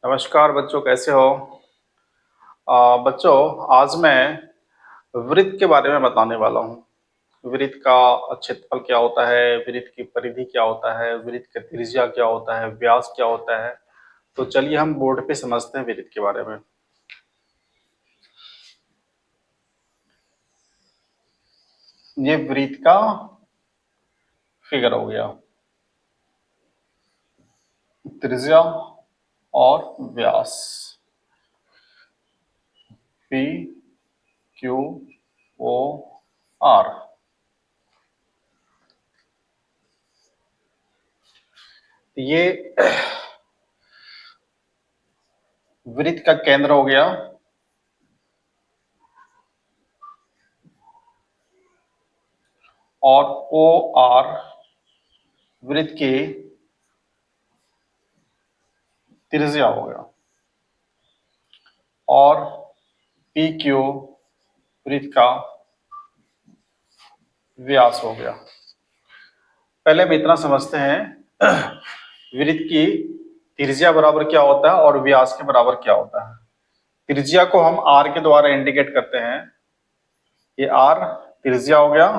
नमस्कार बच्चों, कैसे हो? बच्चों, आज मैं वृत्त के बारे में बताने वाला हूँ। वृत्त का क्षेत्रफल क्या होता है, वृत्त की परिधि क्या होता है, वृत्त का त्रिज्या क्या होता है, व्यास क्या होता है। तो चलिए हम बोर्ड पे समझते हैं वृत्त के बारे में। ये वृत्त का फिगर हो गया, त्रिज्या और व्यास पी क्यू ओ आर। ये वृत्त का केंद्र हो गया और ओ आर वृत्त की त्रिज्या हो गया और पी क्यू वृत्त का व्यास हो गया। पहले हम इतना समझते हैं वृत्त की त्रिज्या बराबर क्या होता है और व्यास के बराबर क्या होता है। त्रिज्या को हम आर के द्वारा इंडिकेट करते हैं। ये आर त्रिज्या हो गया,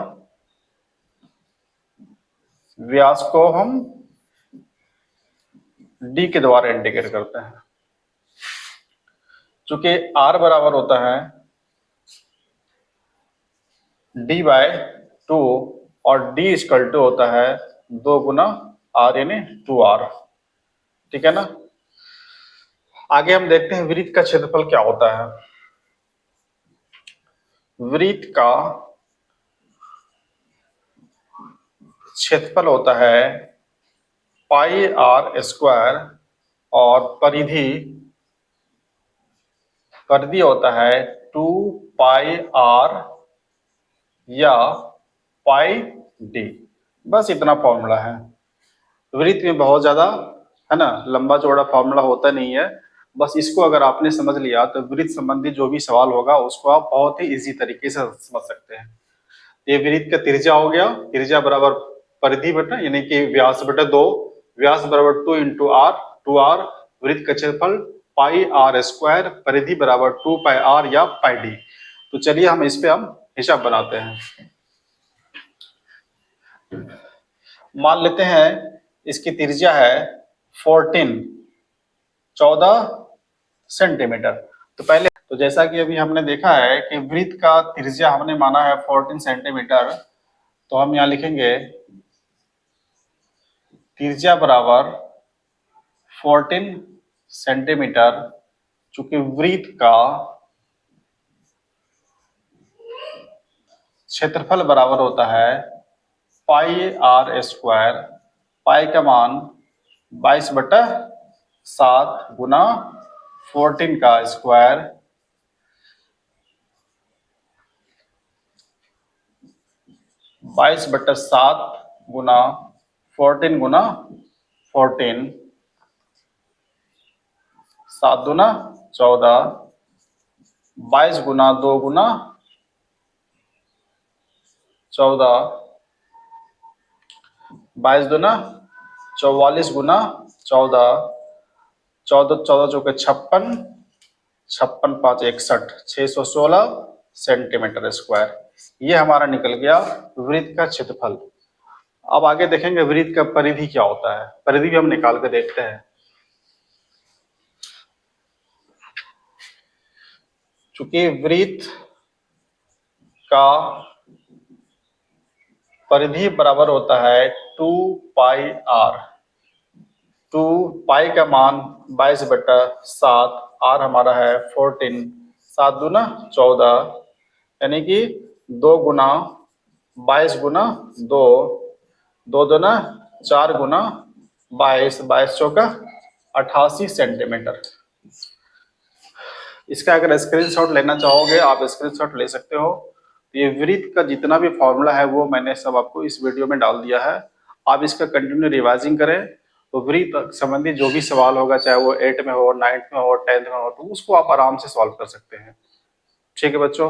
व्यास को हम डी के द्वारा इंडिकेट करते हैं। चूंकि आर बराबर होता है डी बाय 2 और डी इक्वल टू होता है 2 गुना आर यानी 2r। ठीक है ना। आगे हम देखते हैं वृत्त का क्षेत्रफल क्या होता है। वृत्त का क्षेत्रफल होता है पाई आर स्क्वायर और परिधि होता है 2 पाई आर या पाई डी। बस इतना फॉर्मूला है। वृत्त में बहुत ज्यादा है ना लंबा चौड़ा फॉर्मूला होता नहीं है। बस इसको अगर आपने समझ लिया तो वृत्त संबंधी जो भी सवाल होगा उसको आप बहुत ही इजी तरीके से समझ सकते हैं। ये वृत्त का त्रिज्या हो गया, त्रिज्या बराबर परिधि बटा यानी कि व्यास बटा 2, व्यास बराबर 2 इंटू आर, 2r। वृत्त का क्षेत्रफल पाई आर स्क्वायर, परिधि बराबर 2 पाई आर या पाई डी। तो चलिए हम इस पे हिसाब बनाते हैं। मान लेते हैं इसकी त्रिज्या है 14 सेंटीमीटर। तो पहले तो जैसा कि अभी हमने देखा है कि वृत्त का त्रिज्या हमने माना है 14 सेंटीमीटर। तो हम यहाँ लिखेंगे त्रिज्या बराबर 14 सेंटीमीटर। चूंकि वृत्त का क्षेत्रफल बराबर होता है पाई आर स्क्वायर, पाई का मान 22/7 गुना 14 का स्क्वायर, 22/7 गुना 14 गुना 14, 7 दूना 14, 22 गुना 2 गुना 14, 22 दूना 44 गुना 14, 14 14 चौके 56, 56 5 61, 616 सेंटीमीटर स्क्वायर। ये हमारा निकल गया वृत्त का क्षेत्रफल। अब आगे देखेंगे वृत्त का परिधि क्या होता है। परिधि भी हम निकाल के देखते हैं। चूंकि वृत्त का परिधि बराबर होता है 2 पाई आर। 2 पाई का मान 22/7, आर हमारा है 14, 7 दूना 14 यानी कि 2 गुना 22 गुना 2, 2 दूना 4 गुना 22, 22 चौका 88 सेंटीमीटर। इसका अगर स्क्रीनशॉट लेना चाहोगे आप स्क्रीनशॉट ले सकते हो। तो ये वृत्त का जितना भी फॉर्मूला है वो मैंने सब आपको इस वीडियो में डाल दिया है। आप इसका कंटिन्यू रिवाइजिंग करें तो वृत्त संबंधी जो भी सवाल होगा, चाहे वो 8 में हो, 9th में हो, 10th में हो, तो उसको आप आराम से सॉल्व कर सकते हैं। ठीक है बच्चों।